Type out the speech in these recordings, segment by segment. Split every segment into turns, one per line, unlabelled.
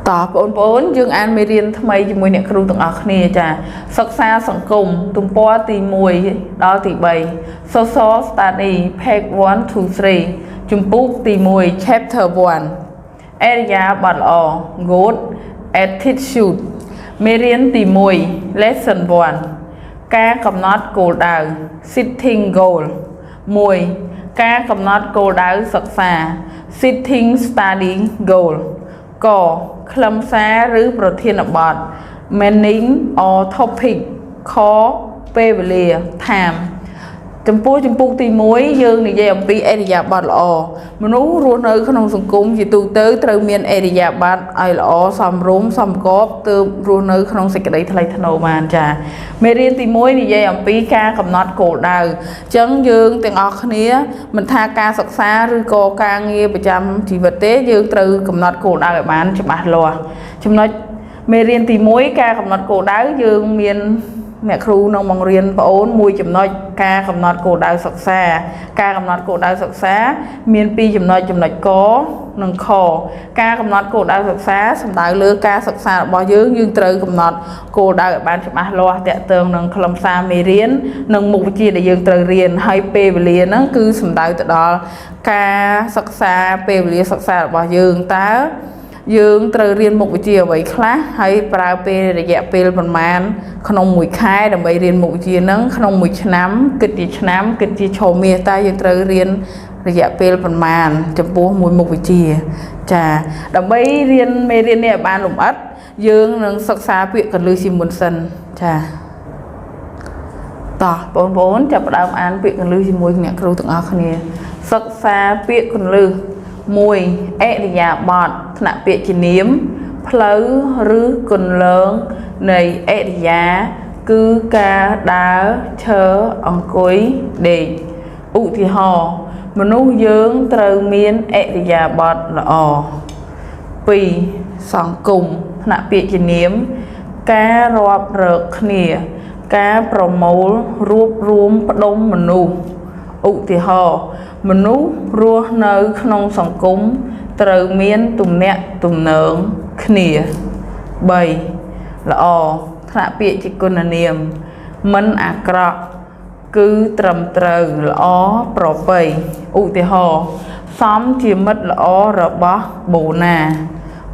ต่อbốn dương an mê riêng thay mây mùi nè kêu từng ở khnia chà sắc xa sẵn cùng tùm bó tì mùi đó tì bầy so study page 1 2 3 chùm bút tì mùi chapter 1 area bật lọ good attitude mê riêng tì mùi lesson 1 ca cầm nót cổ đào sitting goal mùi ca cầm nót cổ đào sắc xa sitting study goal có khâm xá rứประเทศบอด meaning or topic ขอ ពេលវេលា time ចំពោះទី1យើងនិយាយអំពីអរិយាប័ត្រល្អមនុស្សរស់នៅក្នុងសង្គមជាទូទៅត្រូវមានអរិយាប័ត្រឲ្យល្អសមរម្យសមស្របទើបរស់នៅក្នុងសេចក្តីថ្លៃថ្នូរបានចាមេរៀនទី1និយាយអំពីការកំណត់គោលដៅអញ្ចឹងយើងទាំងអស់គ្នាមិនថាការសិក្សាឬក៏ការងារប្រចាំជីវិតទេយើងត្រូវកំណត់គោលដៅឲ្យបានច្បាស់លាស់ចំណុចមេរៀនទី1ការកំណត់គោលដៅយើងមានអ្នកគ្រូនឹងបង្រៀនបងអូនមួយចំណុចការកំណត់គោលដៅសិក្សាការកំណត់គោលដៅសិក្សាមាន2ចំណុចកនិងខការកំណត់គោលដៅសិក្សាសំដៅលើការសិក្សារបស់យើងត្រូវកំណត់គោលដៅឲ្យបានច្បាស់លាស់តាក់ទងនឹងខ្លឹមសារមេរៀននិងមុខវិជ្ជាដែលយើងត្រូវរៀនហើយពេលវេលាហ្នឹងគឺសំដៅទៅដល់ការសិក្សាពេលវេលាសិក្សារបស់យើងតើយើងត្រូវរៀនមុខវិជ្ជាអ្វីខ្លះហើយប្រើពេលរយៈពេលប្រមាណក្នុងមួយខែដើម្បីរៀនមុខវិជ្ជាហ្នឹងក្នុងមួយឆ្នាំគិតជាឆ្នាំគិតជាឆមាសតើយើងត្រូវរៀនរយៈពេលប្រមាណចំពោះមួយមុខវិជ្ជាចាដើម្បីរៀនមេរៀននេះឲ្យបានលម្អិតយើងនឹងសិក្សាពាក្យកន្លឹះជាមុនសិនចាតោះបងប្អូនចាប់ផ្ដើមអានពាក្យកន្លឹះជាមួយអ្នកគ្រូទាំងអស់គ្នាសិក្សាពាក្យកន្លឹះ1អរិយាបថថ្នាក់ពាក្យជានាមផ្លូវឬគន្លងនៃអរិយាគឺការដើរឈរអង្គុយដេកឧទាហរណ៍មនុស្សយើងត្រូវមានអរិយាបថល្អ2សង្គមថ្នាក់ពាក្យជានាមការរាប់រកគ្នាការប្រមូលរួបរวมផ្ដុំមនុស្សឧទាហរណ៍មនុស្សរស់នៅក្នុងសង្គមត្រូវមានទំនាក់ទំនងគ្នា3ល្អថ្នាក់ពាក្យជាគុណនាមមិនអាក្រក់គឺត្រឹមត្រូវល្អប្រពៃឧទាហរណ៍សមជាមិត្តល្អរបស់បូណា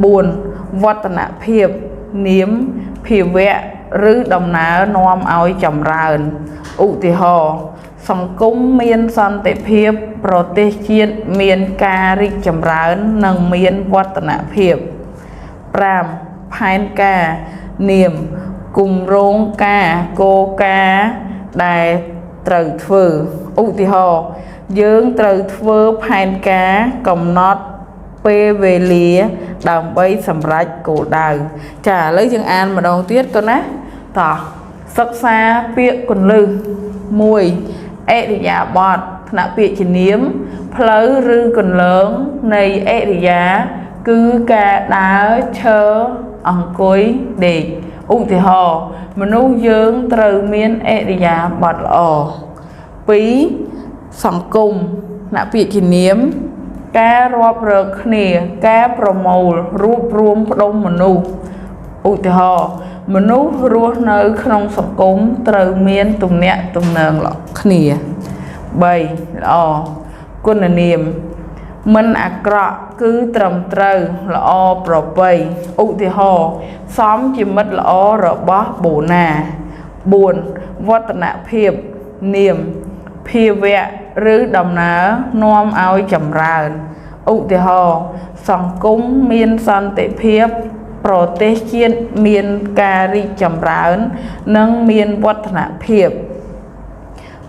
4វឌ្ឍនភាពនាមភាវៈឬដំណើរនាំឲ្យចម្រើនឧទាហរណ៍សង្គមមានសន្តិភាពប្រទេសជាតិមានការរីកចម្រើននិងមានវឌ្ឍនភាព5ផែនការនាមគម្រោងការគោលការណ៍ដែលត្រូវធ្វើឧទាហរណ៍យើងត្រូវធ្វើផែនការកំណត់ពេលវេលាដើម្បីសម្រេចគោលដៅចាឥឡូវយើងអានម្ដងទៀតកូនណាតោះសិក្សាពាក្យកន្លឹះ1អរិយាបថថ្នាក់ពាក្យជានាមផ្លូវឬគន្លងនៃអរិយាគឺការដើរឈរអង្គុយដេកឧទាហរណ៍មនុស្សយើងត្រូវមានអរិយាបថល្អ2សង្គមថ្នាក់ពាក្យជានាមការរាប់រកគ្នាការប្រមូលរួបរวมផ្ដុំមនុស្សឧទាហរណ៍មនុស្សរស់នៅក្នុងសង្គមត្រូវមានទំនាក់ទំនងគ្នា3ល្អគុណនាមមិនអាក្រក់គឺត្រឹមត្រូវល្អប្រពៃឧទាហរណ៍សមជាមិត្តល្អរបស់បូណា4វឌ្ឍនភាពនាមភាវៈឬដំណើរនាំឲ្យចម្រើនឧទាហរណ៍សង្គមមានសន្តិភាពប្រទេសជាតិមានការរីកចម្រើននិងមានវឌ្ឍនភាព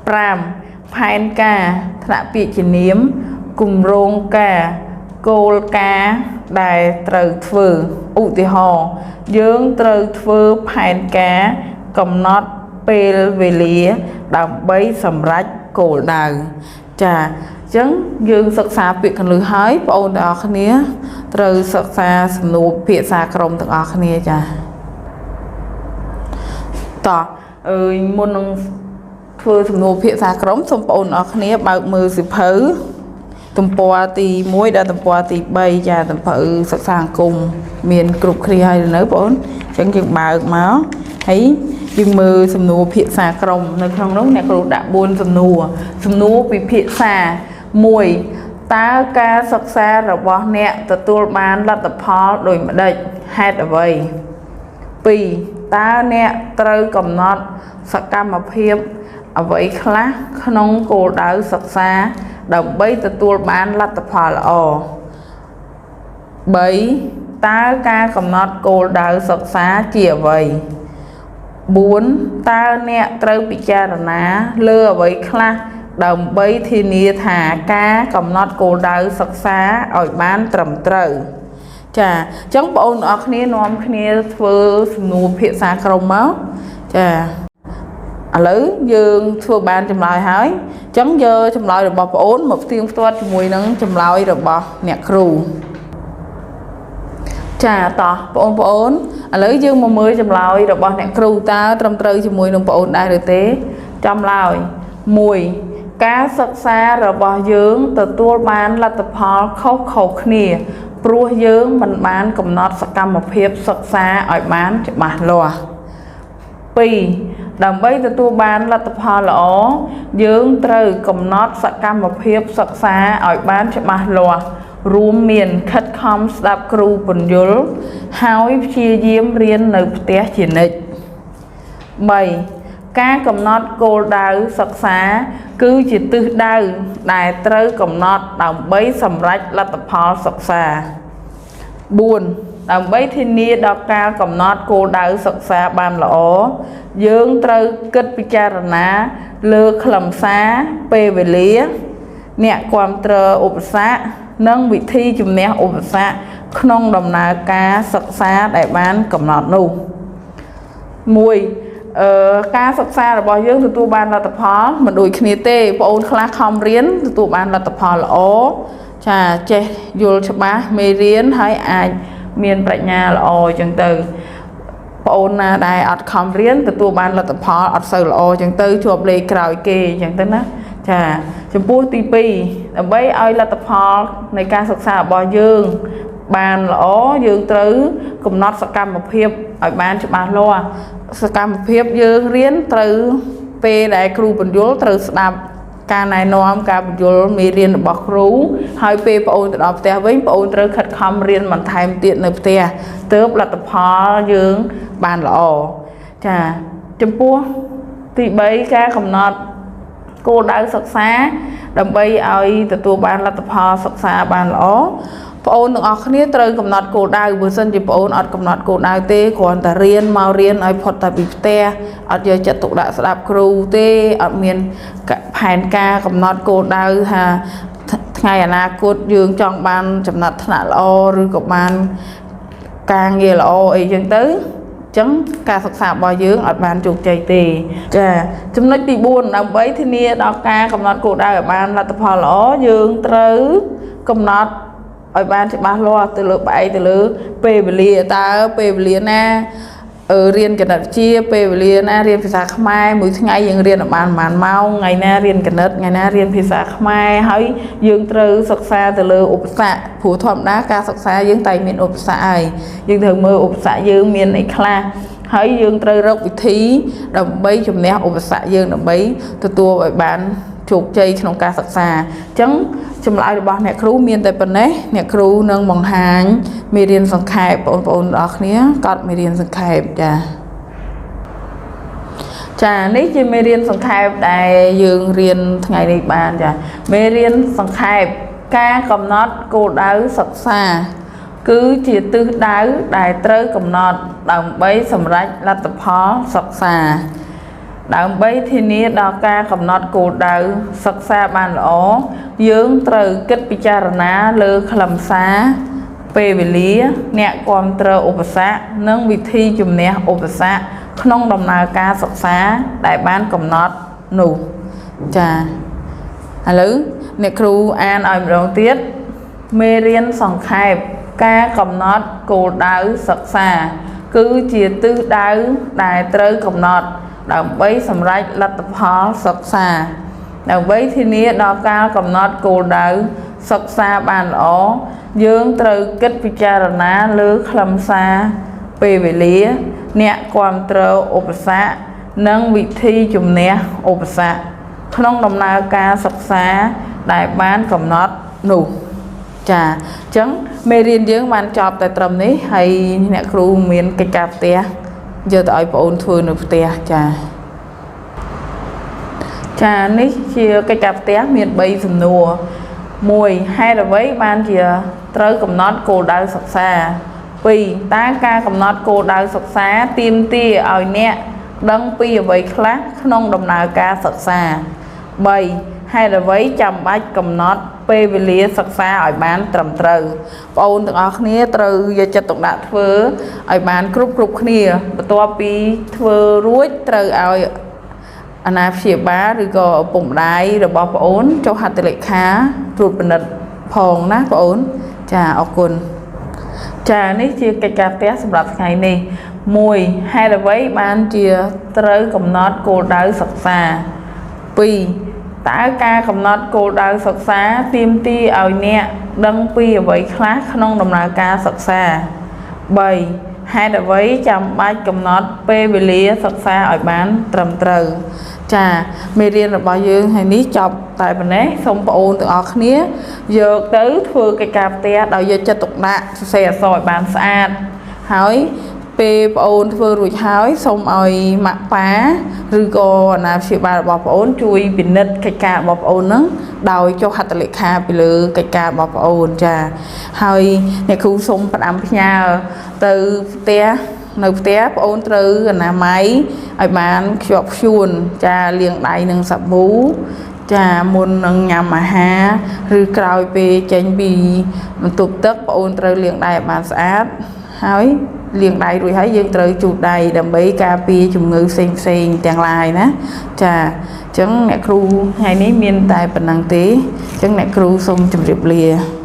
5ផែនការថ្នាក់ពាក្យជានាមគម្រោងការគោលការណ៍ដែលត្រូវធ្វើឧទាហរណ៍យើងត្រូវធ្វើផែនការកំណត់ពេលវេលាដើម្បីសម្រេចគោលដៅចាអញ្ចឹងយើងសិក្សាពាក្យកន្លឹះហើយបងប្អូនទាំងអស់គ្នាត្រូវសិក្សាសំណួរភាសាក្រុមទាំងអស់គ្នាចាតោះមុននឹងធ្វើសំណួរភាសាក្រុមសូមបងប្អូនទាំងអស់គ្នាបើកមើលសៀវភៅ ទំព័រទី1ដល់ទំព័រទី3ចាទំព័រសិក្សាសង្គមមានគ្រប់គ្នាហើយនៅបងអញ្ចឹងយើងបើកមកហើយយើងមើលសំណួរភាសាក្រុមនៅក្នុងនោះអ្នកគ្រូដាក់4សំណួរពិភាក្សា1តើការសិក្សារបស់អ្នកទទួលបានលទ្ធផលដូចម្ដេចហេតុអ្វី2តើអ្នកត្រូវកំណត់សកម្មភាពអ្វីខ្លះក្នុងគោលដៅសិក្សាដើម្បីទទួលបានលទ្ធផលល្អ3តើការកំណត់គោលដៅសិក្សាជាអ្វី4តើអ្នកត្រូវពិចារណាលើអ្វីខ្លះដើម្បីធានាថាការកំណត់គោលដៅសិក្សាឲ្យបានត្រឹមត្រូវចាអញ្ចឹងបងប្អូនទាំងអស់គ្នានាំគ្នាធ្វើសំណួរភាសាក្រុមមកចាឥឡូវយើងធ្វើបានចម្លើយហើយអញ្ចឹងយកចម្លើយរបស់បងប្អូនមកផ្ទៀងផ្ទាត់ជាមួយនឹងចម្លើយរបស់អ្នកគ្រូចាតោះបងប្អូនឥឡូវយើងមកមើលចម្លើយរបស់អ្នកគ្រូតើត្រឹមត្រូវជាមួយនឹងបងប្អូនដែរឬទេចម្លើយ1ការសិក្សារបស់យើងទទួលបានលទ្ធផលខុសៗគ្នាព្រោះយើងមិនបានកំណត់សកម្មភាពសិក្សាឲ្យបានច្បាស់លាស់2ដើម្បីទទួលបានលទ្ធផលល្អយើងត្រូវកំណត់សកម្មភាពសិក្សាឲ្យបានច្បាស់លាស់រួមមានខិតខំស្ដាប់គ្រូពន្យល់ហើយព្យាយាមរៀននៅផ្ទះជានិច្ច3ការកំណត់គោលដៅសិក្សាគឺជាទិសដៅដែលត្រូវកំណត់ដើម្បីសម្រេចលទ្ធផលសិក្សា4ដើម្បីធានាដល់ការកំណត់គោលដៅសិក្សាបានល្អយើងត្រូវគិតពិចារណាលើខ្លឹមសារពេលវេលាអ្នកគាំទ្រឧបសគ្គនិងវិធីជំនះឧបសគ្គក្នុងដំណើរការសិក្សាដែលបានកំណត់នោះ1ការសិក្សារបស់យើងទទួលបានលទ្ធផលមិនដូចគ្នាទេបងអូនខ្លះខំរៀនទទួលបានលទ្ធផលល្អចាចេះយល់ច្បាស់មេរៀនហើយអាចមានប្រាជ្ញាល្អអញ្ចឹងទៅបងអូនណាដែលអត់ខំរៀនទទួលបានលទ្ធផលអត់សូវល្អអញ្ចឹងទៅជាប់លេខក្រោយគេអញ្ចឹងទៅណាចាចំពោះទី2ដើម្បីឲ្យលទ្ធផលនៃការសិក្សារបស់យើងបានល្អយើងត្រូវកំណត់សកម្មភាពឲ្យបានច្បាស់លាស់សកម្មភាពយើងរៀនត្រូវពេលដែលគ្រូបញ្យល់ត្រូវស្ដាប់ការណែនាំការបញ្យល់មេរៀនរបស់គ្រូហើយពេលបងអូនទៅដល់ផ្ទះវិញបងអូនត្រូវខិតខំរៀនបន្ថែមទៀតនៅផ្ទះទើបលទ្ធផលយើងបានល្អចាចំពោះទី3ការកំណត់គោលដៅសិក្សាដើម្បីឲ្យទទួលបានលទ្ធផលសិក្សាបានល្អបងអូនទាំងអស់គ្នាត្រូវកំណត់គោលដៅបើមិនជាបងអូនអត់កំណត់គោលដៅទេគ្រាន់តែរៀនមករៀនឲ្យផុតតែពីផ្ទះអត់យកចិត្តទុកដាក់ស្ដាប់គ្រូទេអត់មានផែនការកំណត់គោលដៅថាថ្ងៃអនាគតយើងចង់បានចំណាត់ថ្នាក់ល្អឬក៏បានការងារល្អអីចឹងទៅអញ្ចឹងការសិក្សារបស់យើងអត់បានជោគជ័យទេចាចំណុចទី4ដើម្បីធានាដល់ការកំណត់គោលដៅឲ្យបានលទ្ធផលល្អយើងត្រូវកំណត់ឲ្យបានច្បាស់លាស់ទៅលើបែកទៅលើពេលវេលាតើពេលវេលាណារៀនគណិតវិទ្យាពេលវេលាណារៀនភាសាខ្មែរមួយថ្ងៃយើងរៀនបានប្រហែលម៉ោងថ្ងៃណារៀនគណិតថ្ងៃណារៀនភាសាខ្មែរហើយយើងត្រូវសិក្សាទៅលើឧបសគ្គព្រោះធម្មតាការសិក្សាយើងតែមានឧបសគ្គហើយយើងត្រូវមើលឧបសគ្គយើងមានអីខ្លះហើយយើងត្រូវរកវិធីដើម្បីជំនះឧបសគ្គយើងដើម្បីទទួលឲ្យបានជោគជ័យក្នុងការសិក្សាអញ្ចឹងចម្លើយរបស់អ្នកគ្រូមានតែប៉ុណ្ណេះអ្នកគ្រូនឹងបង្ហាញមេរៀនសង្ខេបបងប្អូនទាំងអស់គ្នាកត់មេរៀនសង្ខេបចានេះជាមេរៀនសង្ខេបដែលយើងរៀនថ្ងៃនេះបានចាមេរៀនសង្ខេបការកំណត់គោលដៅសិក្សាគឺជាទិសដៅដែលត្រូវកំណត់ដើម្បីសម្រេចលទ្ធផលសិក្សាដើម្បីធានាដល់ការកំណត់គោលដៅសិក្សាបានល្អយើងត្រូវគិតពិចារណាលើខ្លឹមសារពេលវេលាអ្នកគាំទ្រឧបសគ្គនិងវិធីជំនះឧបសគ្គក្នុងដំណើរការសិក្សាដែលបានកំណត់នោះចាឥឡូវអ្នកគ្រូអានឲ្យម្ដងទៀតមេរៀនសង្ខេបការកំណត់គោលដៅសិក្សាគឺជាទិសដៅដែលត្រូវកំណត់ដើម្បីសម្រេចលទ្ធផលសិក្សាដើម្បីធានាដល់ការកំណត់គោលដៅ សិក្សាបានល្អយើងត្រូវគិតពិចារណាលើខ្លឹមសារពេលវេលាអ្នកគាំទ្រឧបសគ្គនិងវិធីជំនះឧបសគ្គក្នុងដំណើរការសិក្សាដែលបានកំណត់នោះចាអញ្ចឹងមេរៀនយើងបានចប់តែត្រឹមនេះហើយអ្នកគ្រូមានកិច្ចការផ្ទះយកទៅឲ្យបងអូនធ្វើនៅផ្ទះចានេះជាកិច្ចការផ្ទះមាន3សំណួរ1ហេតុអ្វីបានជាត្រូវកំណត់គោលដៅសិក្សា2តើការកំណត់គោលដៅសិក្សាទាមទារឲ្យអ្នកដឹងពីអ្វីខ្លះក្នុងដំណើរការសិក្សា3ហេតុអ្វីចាំបាច់កំណត់ពេលវេលាសិក្សាឲ្យបានត្រឹមត្រូវបងអូនទាំងអស់គ្នាត្រូវយកចិត្តទុកដាក់ធ្វើឲ្យបានគ្រប់គ្នាបន្ទាប់ពីធ្វើរួចត្រូវឲ្យអាណាព្យាបាលឬក៏ឪពុកម្ដាយរបស់បងអូនចុះហត្ថលេខាត្រួតពិនិត្យផងណាបងអូនចាអរគុណចានេះជាកិច្ចការផ្ទះសម្រាប់ថ្ងៃនេះ1ហេតុអ្វីបានជាត្រូវកំណត់គោលដៅសិក្សា2តើការកំណត់គោលដៅសិក្សាទាមទារឲ្យអ្នកដឹងពីអ្វីខ្លះក្នុងដំណើរការសិក្សា3ហេតុអ្វីចាំបាច់កំណត់ពេលវេលាសិក្សាឲ្យបានត្រឹមត្រូវចាមេរៀនរបស់យើងហើយនេះចប់តែប៉ុណ្ណេះសូមបងអូនទាំងអស់គ្នាយកទៅធ្វើកិច្ចការផ្ទះដោយយកចិត្តទុកដាក់សរសេរអក្សរឲ្យបានស្អាតហើយពេលបងអូនធ្វើរួចហើយសូមឲ្យម៉ាក់ប៉ាឬក៏អាណាព្យាបាលរបស់បងអូនជួយពិនិត្យកិច្ចការរបស់បងអូនហ្នឹងដោយចុះហត្ថលេខាពីលើកិច្ចការរបស់បងអូនចាហើយអ្នកគ្រូសូមផ្ដាំផ្ញើទៅផ្ទះនៅផ្ទះបងអូនត្រូវអនាម័យឲ្យបានខ្ជាប់ខ្ជួនចាលាងដៃនឹងសាប៊ូចាមុននឹងញ៉ាំអាហារឬក្រោយពេលចេញពីបន្ទប់ទឹកបងអូនត្រូវលាងដៃឲ្យបានស្អាតហើយលាងដៃរួចហើយយើងត្រូវជូតដៃដើម្បីការពារជំងឺផ្សេងទាំងឡាយណាចាអញ្ចឹងអ្នកគ្រូថ្ងៃនេះមានតែប៉ុណ្្នឹងទេអញ្ចឹងអ្នកគ្រូសូមជម្រាបលា